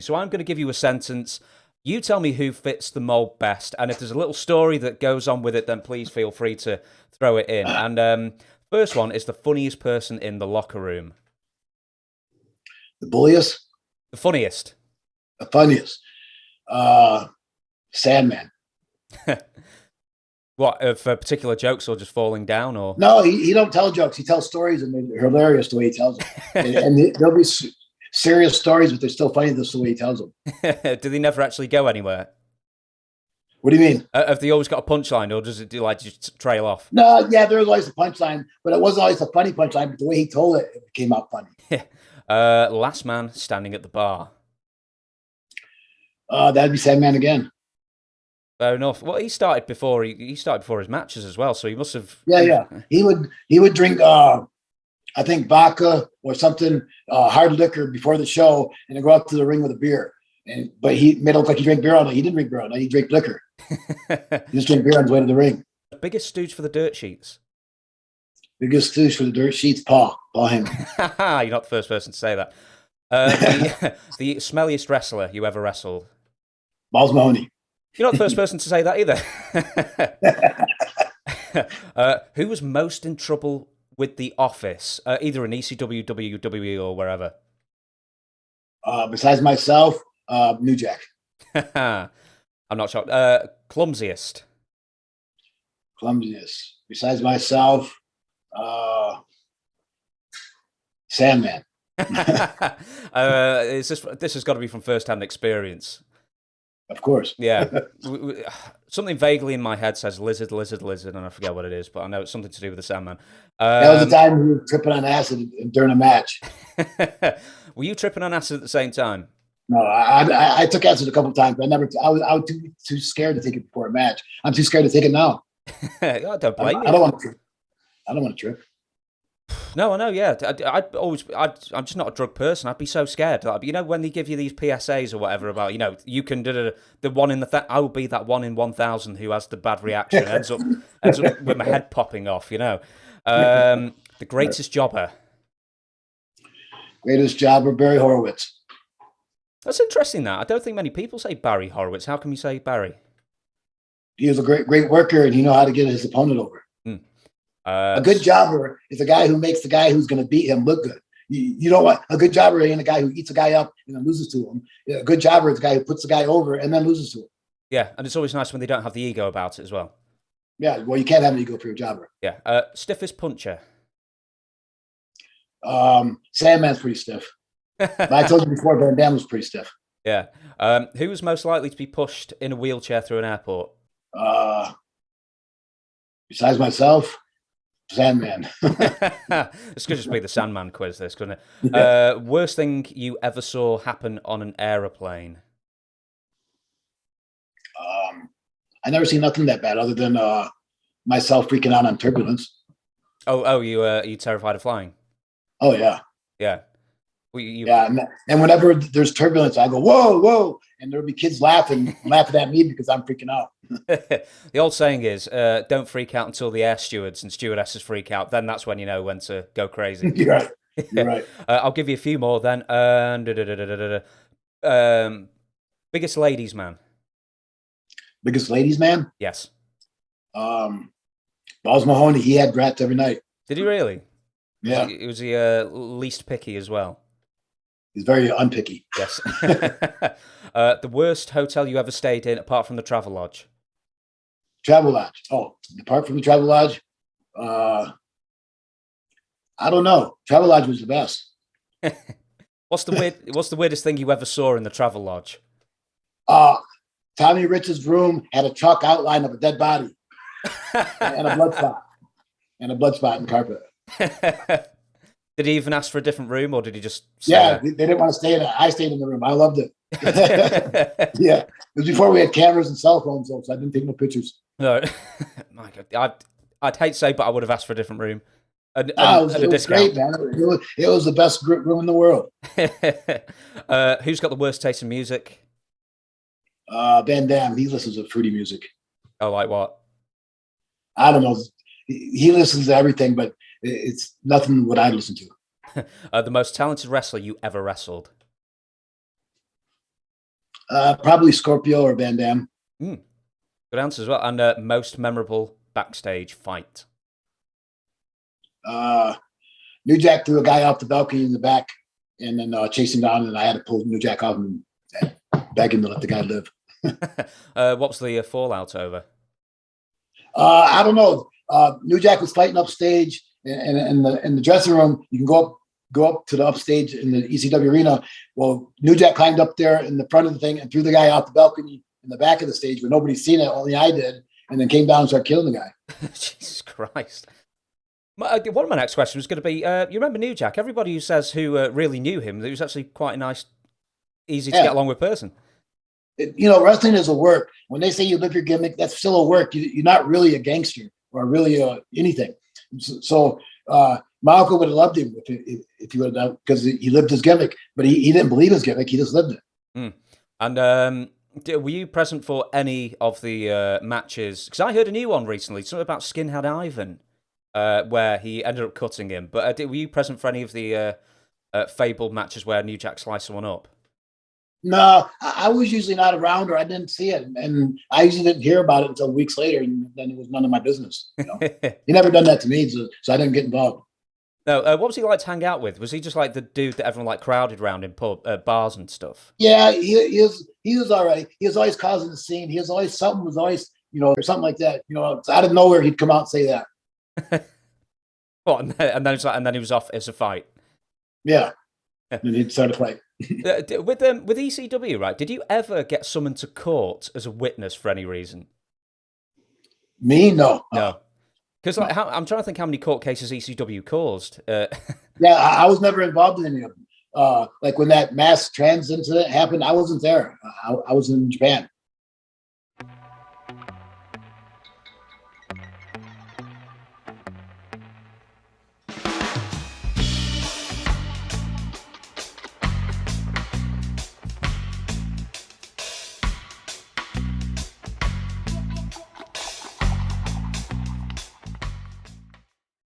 So I'm going to give you a sentence. You tell me who fits the mold best, and if there's a little story that goes on with it, then please feel free to throw it in. And first one is the funniest person in the locker room. The bulliest, The funniest. the funniest. Sandman. What, for particular jokes or just falling down or? No, he don't tell jokes. He tells stories, and they're hilarious the way he tells them. And there'll be serious stories, but they're still funny the way he tells them. Do they never actually go anywhere? What do you mean? Have they always got a punchline, or does it do like just trail off? No, yeah, there was always a punchline, but it wasn't always a funny punchline. But the way he told it, it came out funny. Last man standing at the bar. That'd be Sandman again. Fair enough. Well, he started before he started before his matches as well, so he must have. Yeah. He would drink I think vodka or something, hard liquor before the show, and then go out to the ring with a beer. But he made it look like he drank beer all night. He didn't drink beer all night. He drank liquor. He just drank beer on his way to the ring. Biggest stooge for the dirt sheets. Biggest stooge for the dirt sheets, Paul Heyman. You're not the first person to say that. The smelliest wrestler you ever wrestled. Balls Mahoney. You're not the first person to say that either. Who was most in trouble with The Office, either in ECW, WWE, or wherever? Besides myself, New Jack. I'm not shocked. Clumsiest. Clumsiness. Besides myself, Sandman. This has got to be from first-hand experience. Of course. Yeah. Something vaguely in my head says lizard, and I forget what it is, but I know it's something to do with the Sandman. That was the time we were tripping on acid during a match. Were you tripping on acid at the same time? No, I took acid a couple of times, but I was too scared to take it before a match. I'm too scared to take it now. I don't blame you. I don't want to trip. I don't want to trip. No, I know. Yeah, I'm just not a drug person. I'd be so scared. Like, you know, when they give you these PSAs or whatever about, you know, you can do the one in the. I will be that 1 in 1,000 who has the bad reaction. ends up with my head popping off. You know, the greatest jobber. Greatest jobber, Barry Horowitz. That's interesting. That I don't think many people say Barry Horowitz. How can you say Barry? He was a great worker, and he knew how to get his opponent over. A good jobber is a guy who makes the guy who's going to beat him look good. You don't want a good jobber ain't a guy who eats a guy up and then loses to him. A good jobber is a guy who puts the guy over and then loses to him. Yeah, and it's always nice when they don't have the ego about it as well. Yeah, well, you can't have an ego for your jobber. Yeah, stiffest puncher. Sandman's pretty stiff. But I told you before, Van Damme was pretty stiff. Yeah. Who was most likely to be pushed in a wheelchair through an airport? Besides myself, Sandman. This could just be the Sandman quiz, this, couldn't it? Worst thing you ever saw happen on an aeroplane? I never seen nothing that bad other than myself freaking out on turbulence. Oh, you terrified of flying? Oh, yeah. Yeah. Yeah, and whenever there's turbulence, I go, whoa, and there'll be kids laughing at me because I'm freaking out. The old saying is, don't freak out until the air stewards and stewardesses freak out. Then that's when you know when to go crazy. You're right. I'll give you a few more then. Biggest ladies man. Biggest ladies man? Yes. Balls Mahoney, he had rats every night. Did he really? Yeah. Was he least picky as well? He's very unpicky. Yes. The worst hotel you ever stayed in, apart from the Travel Lodge? Travel Lodge. Oh, apart from the Travel Lodge, I don't know. Travel Lodge was the best. What's the weirdest thing you ever saw in the Travel Lodge? Tommy Rich's room had a chalk outline of a dead body and a blood spot. And a blood spot in carpet. Did he even ask for a different room, or did he just stay there? They didn't want to stay in it. I stayed in the room. I loved it. Yeah. It was before we had cameras and cell phones, so I didn't take no pictures. No. My God. I'd hate to say, but I would have asked for a different room. It was great, man. It was the best room in the world. Who's got the worst taste in music? Van Damme. He listens to fruity music. Oh, like what? I don't know. He listens to everything, but it's nothing what I listen to. The most talented wrestler you ever wrestled? Probably Scorpio or Van Damme. Good answer as well. And most memorable backstage fight? New Jack threw a guy off the balcony in the back and then chased him down, and I had to pull New Jack off and beg him to let the guy live. What was the fallout over? I don't know. New Jack was fighting upstage, and in the dressing room, you can go up to the upstage in the ECW arena. Well, New Jack climbed up there in the front of the thing and threw the guy off the balcony in the back of the stage, but nobody's seen it. Only I did, and then came down and started killing the guy. Jesus Christ. One of my next questions was going to be, you remember New Jack? Everybody who says who really knew him, he was actually quite a nice, easy to get along with person. Wrestling is a work. When they say you live your gimmick, that's still a work. You're not really a gangster or really anything. So my uncle would have loved him if he would have, because he lived his gimmick, but he didn't believe his gimmick. He just lived it. And were you present for any of the matches? Because I heard a new one recently, something about Skinhead Ivan. Where he ended up cutting him. But were you present for any of the fabled matches where New Jack sliced someone up? No, I was usually not around, or I didn't see it, and I usually didn't hear about it until weeks later, and then it was none of my business. He never done that to me, so I didn't get involved. No, what was he like to hang out with? Was he just like the dude that everyone like crowded around in bars and stuff? Yeah, he was all right. He was always causing a scene. He was always or something like that. So out of nowhere he'd come out and say that. What, and then he was off as a fight. Yeah, and he'd start a fight. With ECW, right? Did you ever get summoned to court as a witness for any reason? Me, no. Because I'm trying to think how many court cases ECW caused. Yeah, I was never involved in any of them. Like when that mass trans incident happened, I wasn't there. I was in Japan.